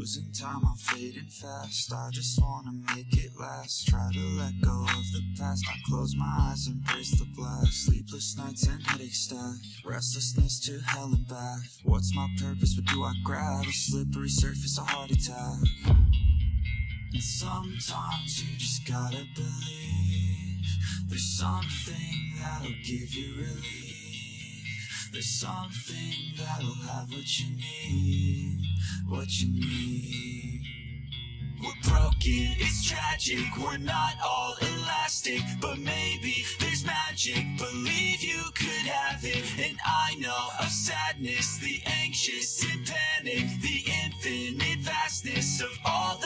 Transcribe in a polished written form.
losing time, I'm fading fast. I just wanna make it last. Try to let go of the past. I close my eyes, embrace the blast. Sleepless nights and headaches stack. Restlessness to hell and back. What's my purpose? What do I grab? A slippery surface, a heart attack. And sometimes you just gotta believe there's something that'll give you relief. There's something that'll have what you need, what you need. We're broken, it's tragic, we're not all elastic, but maybe there's magic, believe you could have it. And I know of sadness, the anxious and panic, the infinite vastness of all that